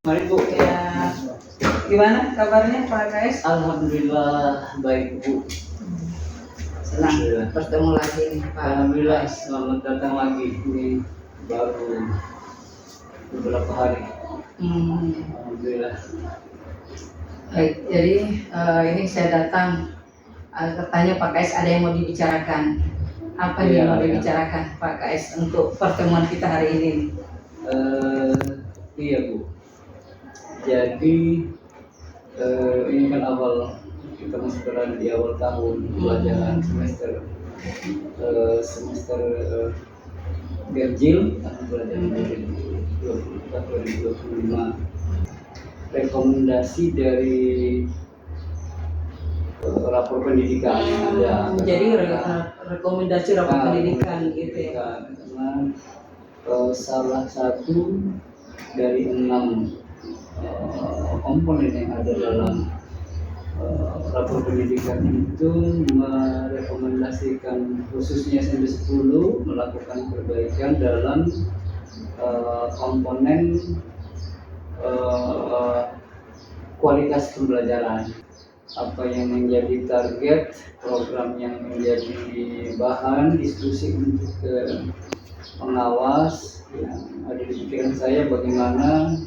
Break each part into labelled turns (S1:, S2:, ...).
S1: Mari Bu.
S2: Ya, gimana kabarnya Pak KS?
S1: Alhamdulillah baik Bu.
S2: Senang bertemu lagi nih Pak.
S1: Alhamdulillah selamat datang lagi. Ini baru beberapa hari. Alhamdulillah.
S2: Baik, jadi ini saya datang katanya Pak KS ada yang mau dibicarakan. Apa nih yang mau dibicarakan Pak KS untuk pertemuan kita hari ini?
S1: Iya Bu. Jadi ini kan awal kita masih berada di awal tahun pelajaran semester ganjil tahun pelajaran 2024-2025. Rekomendasi dari rapor pendidikan ada.
S2: Jadi rekomendasi rapor pendidikan gitu ya.
S1: Karena salah satu dari 6 komponen yang ada dalam rapor pendidikan itu merekomendasikan khususnya SMP 10 melakukan perbaikan dalam komponen kualitas pembelajaran. Apa yang menjadi target, program yang menjadi bahan diskusi untuk pengawas yang ada di pikiran saya bagaimana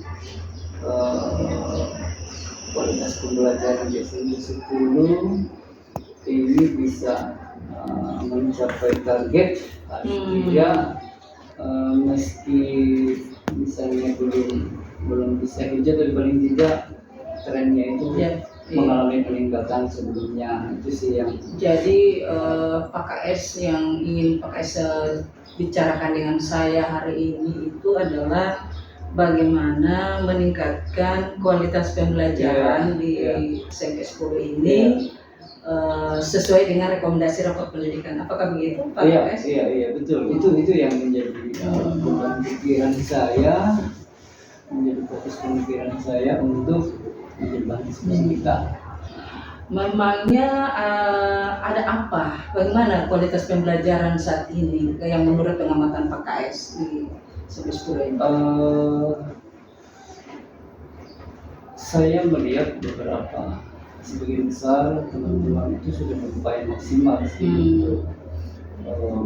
S1: kualitas pembelajaran di SMP 10 ini bisa mencapai target ya, meski misalnya belum bisa hijau, tapi paling tidak trennya itu mengalami peningkatan sebelumnya. Itu sih yang
S2: jadi Pak KS yang ingin Pak KS bicarakan dengan saya hari ini itu adalah bagaimana meningkatkan kualitas pembelajaran di SMP 10 ini sesuai dengan rekomendasi rapor pendidikan. Apakah begitu Pak KS?
S1: Iya betul. Itu yang menjadi beban pikiran saya, menjadi fokus pemikiran saya untuk menjadi diskusi kita.
S2: Memangnya ada apa? Bagaimana kualitas pembelajaran saat ini yang menurut pengamatan Pak KS di SMP 10 ini?
S1: Saya melihat beberapa sebagian besar teman-teman itu sudah berupaya maksimal untuk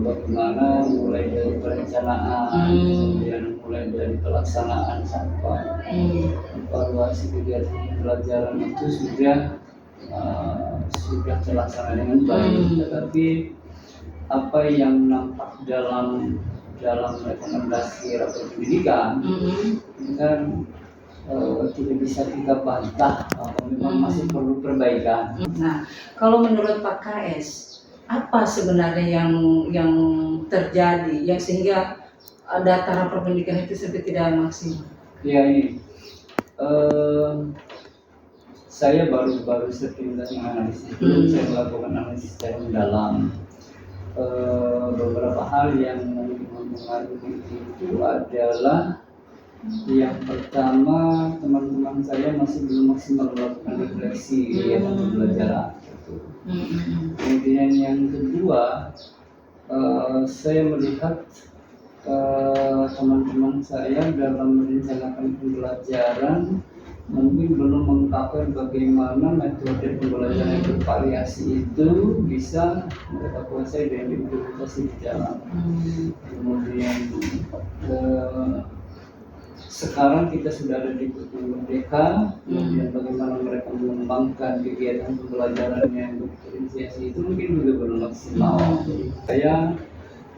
S1: bagaimana mulai dari perencanaan, kemudian mulai dari pelaksanaan sampai evaluasi kegiatan pembelajaran itu sudah terlaksana dengan baik. Tetapi apa yang nampak dalam rekomendasi rapor pendidikan ini kan tidak bisa kita bantah, memang masih perlu perbaikan.
S2: Nah, kalau menurut Pak KS, apa sebenarnya yang terjadi yang sehingga data rapor pendidikan itu sampai tidak maksimal?
S1: Ya ini, saya baru sepintas menganalisis, saya melakukan analisis secara mendalam. Beberapa hal yang mempengaruhi itu adalah yang pertama, teman-teman saya masih belum maksimal melakukan refleksi kegiatan pembelajaran. Kemudian yang kedua, saya melihat teman-teman saya dalam merencanakan pembelajaran mungkin belum mengungkapkan bagaimana metode pembelajaran yang bervariasi itu bisa mereka kuasai dan diimplementasi di jalan. Kemudian sekarang kita sudah ada di kurikulum merdeka, kemudian bagaimana mereka mengembangkan kegiatan pembelajaran yang berdiferensiasi itu mungkin juga belum maksimal. Saya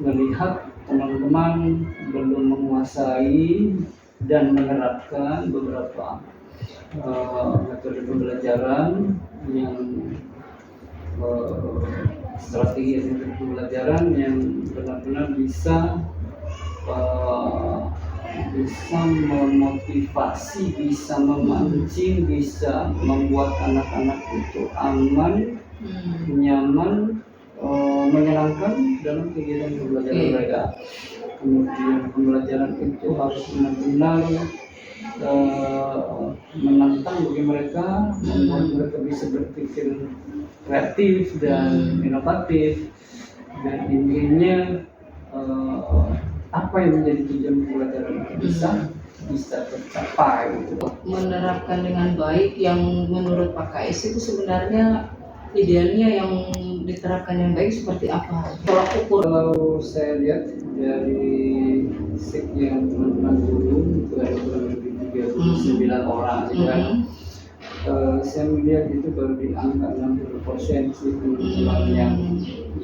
S1: melihat teman-teman belum menguasai dan menerapkan beberapa metode pembelajaran yang strategi pembelajaran yang benar-benar bisa memotivasi, bisa memancing, bisa membuat anak-anak itu aman, nyaman, menyenangkan dalam kegiatan pembelajaran mereka. Kemudian pembelajaran itu harus benar-benar menantang bagi mereka, membuat mereka bisa berpikir kreatif dan inovatif, dan intinya apa yang menjadi tujuan pembelajaran bisa bisa tercapai gitu.
S2: Menerapkan dengan baik yang menurut Pak KS itu sebenarnya idealnya yang diterapkan yang baik seperti apa? Kalau ukur
S1: Kalau saya lihat dari sekian teman-teman dulu itu ada kurang lebih 39 orang gitu kan. Saya melihat itu baru di angka 60% sih teman-teman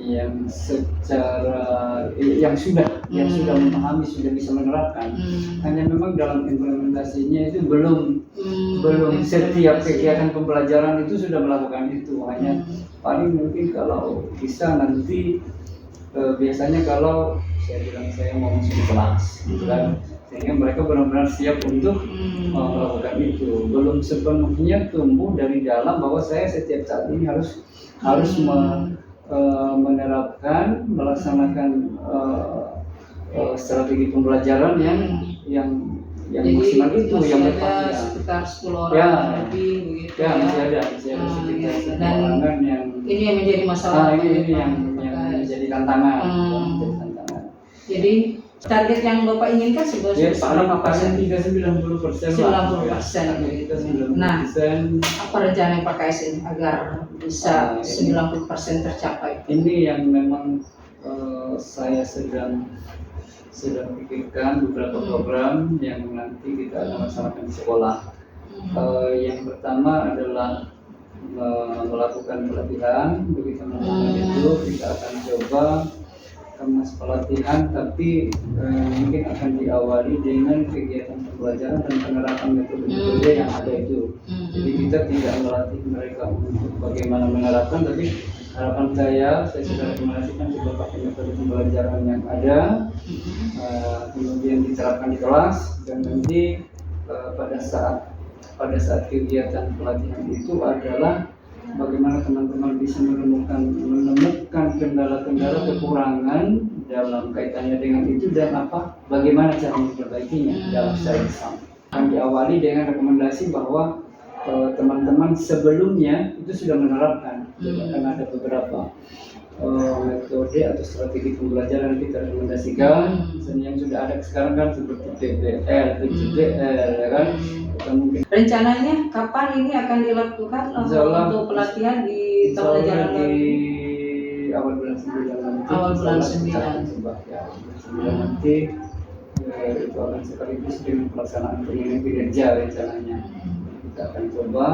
S1: yang secara yang sudah memahami, sudah bisa menerapkan. Hanya memang dalam implementasinya itu belum setiap kegiatan pembelajaran itu sudah melakukan itu. Hanya paling mungkin kalau bisa nanti biasanya kalau saya bilang saya mau masuk kelas gitu kan, sehingga mereka benar-benar siap untuk melakukan itu. Belum sepenuhnya tumbuh dari dalam bahwa saya setiap saat ini harus menerapkan, melaksanakan strategi pembelajaran yang maksimal itu, yang berpanjang.
S2: Sekitar 10 orang
S1: Ya,
S2: lebih begitu
S1: ya masih ada sekitar 10
S2: dan
S1: orang yang
S2: ini yang menjadi masalah.
S1: ini yang menjadi tantangan.
S2: Jadi target yang Bapak inginkan
S1: Ya,
S2: seberapa persen?
S1: 90%
S2: 90%
S1: gitu.
S2: Nah, apa rencana Pak KS ini agar bisa 90% tercapai?
S1: Ini yang memang saya sedang pikirkan beberapa program yang nanti kita akan laksanakan di sekolah. Yang pertama adalah melakukan pelatihan bagi teman-teman itu. Kita akan coba kemas pelatihan, tapi mungkin akan diawali dengan kegiatan pembelajaran dan penerapan metode-metode yang ada itu. Jadi kita tidak melatih mereka untuk bagaimana menerapkan, tapi harapan saya sudah rekomendasikan coba pakai metode pembelajaran yang ada, kemudian diterapkan di kelas, dan nanti pada saat kegiatan pelatihan itu adalah bagaimana teman-teman bisa menemukan kendala-kendala kekurangan dalam kaitannya dengan itu, dan bagaimana cara memperbaikinya dalam sains. Akan diawali dengan rekomendasi bahwa teman-teman sebelumnya itu sudah menerapkan, karena ada beberapa metode atau strategi pembelajaran yang kita rekomendasikan, misalnya yang sudah ada sekarang kan seperti PBL, PJDL, ya kan. Mungkin
S2: rencananya kapan ini akan dilakukan untuk pelatihan di pembelajaran
S1: di awal bulan 9 nanti.
S2: Awal bulan 9
S1: nanti itu akan sekaligus dengan pelaksanaan penilaian kinerja rencananya. Kita akan coba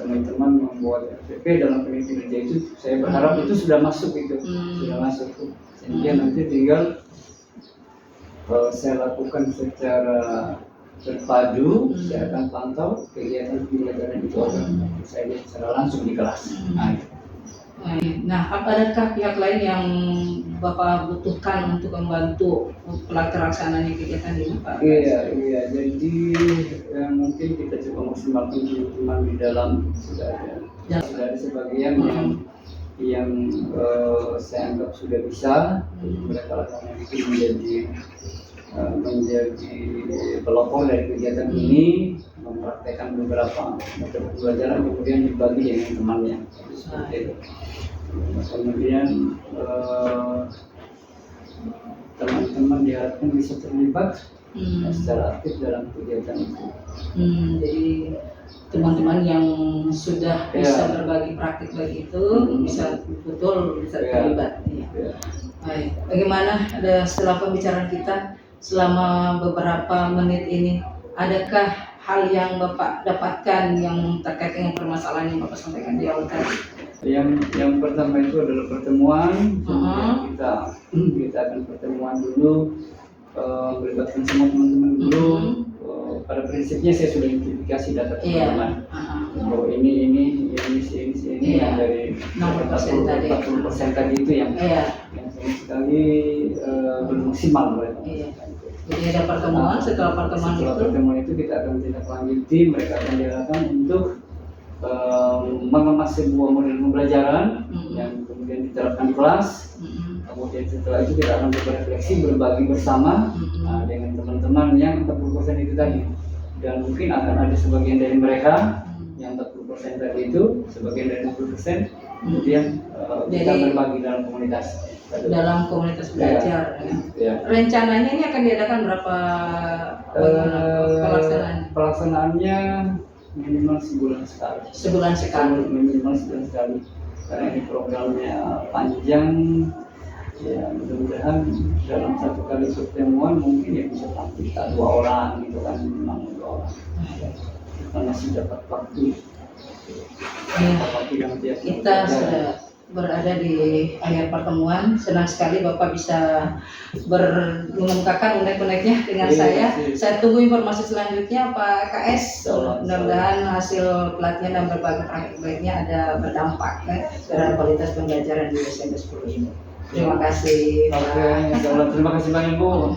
S1: teman-teman membuat RPP dalam penilaian kinerja itu. Saya berharap itu sudah masuk sehingga nanti tinggal saya lakukan secara terpadu. Saya akan pantau kegiatan pembelajaran itu akan saya lihat secara langsung di kelas.
S2: Nah, apakah pihak lain yang Bapak butuhkan untuk membantu pelaksanaan kegiatan ini, Pak?
S1: Iya. Jadi mungkin kita coba maksimalkan teman-teman di dalam sudah ada sebagian yang saya anggap sudah bisa. Mereka akan menjadi pelopor dari kegiatan ini, mempraktekkan beberapa metode pembelajaran, kemudian dibagi dengan temannya. Seperti itu. Kemudian teman-teman diharapkan bisa terlibat secara aktif dalam kegiatan itu.
S2: Jadi teman-teman yang sudah bisa berbagi praktik begitu bisa terlibat. Baik. Bagaimana setelah pembicaraan kita selama beberapa menit ini, adakah hal yang Bapak dapatkan yang terkait dengan permasalahan yang Bapak sampaikan di awal tadi?
S1: Yang pertama itu adalah pertemuan. Kita akan pertemuan dulu, melibatkan semua teman-teman dulu. Pada prinsipnya saya sudah identifikasi data teman-teman. Bahwa ini yang dari 40% tadi itu yang sama sekali belum maksimal.
S2: Jadi ada pertemuan, setelah
S1: pertemuan itu kita akan tindak lanjuti, mereka akan diarahkan untuk mengemas sebuah model pembelajaran yang kemudian diterapkan di kelas. Kemudian setelah itu kita akan berrefleksi, berbagi bersama dengan teman-teman yang 40% itu tadi, dan mungkin akan ada sebagian dari mereka yang 40% tadi itu, sebagian dari 60%, kemudian kita berbagi dalam komunitas.
S2: dalam komunitas belajar.
S1: Ya.
S2: Rencananya ini akan diadakan berapa pelaksanaannya?
S1: Pelaksanaannya minimal sebulan sekali.
S2: Sebulan sekali.
S1: Minimal sebulan sekali. Karena ini programnya panjang, ya mudah-mudahan dalam satu kali pertemuan mungkin ya bisa tampil kita 2 orang gitu kan, memang 2 orang. Kita masih dapat waktu.
S2: Ya, kita sudah berada di akhir pertemuan. Senang sekali Bapak bisa mengemukakan unek-uneknya dengan saya. Saya tunggu informasi selanjutnya Pak KS. Mudah-mudahan hasil pelatihan dan berbagai praktik baiknya ada berdampak terhadap kualitas pembelajaran di SMP 10 ini. Terima kasih.
S1: Oke, terima kasih banyak Bu.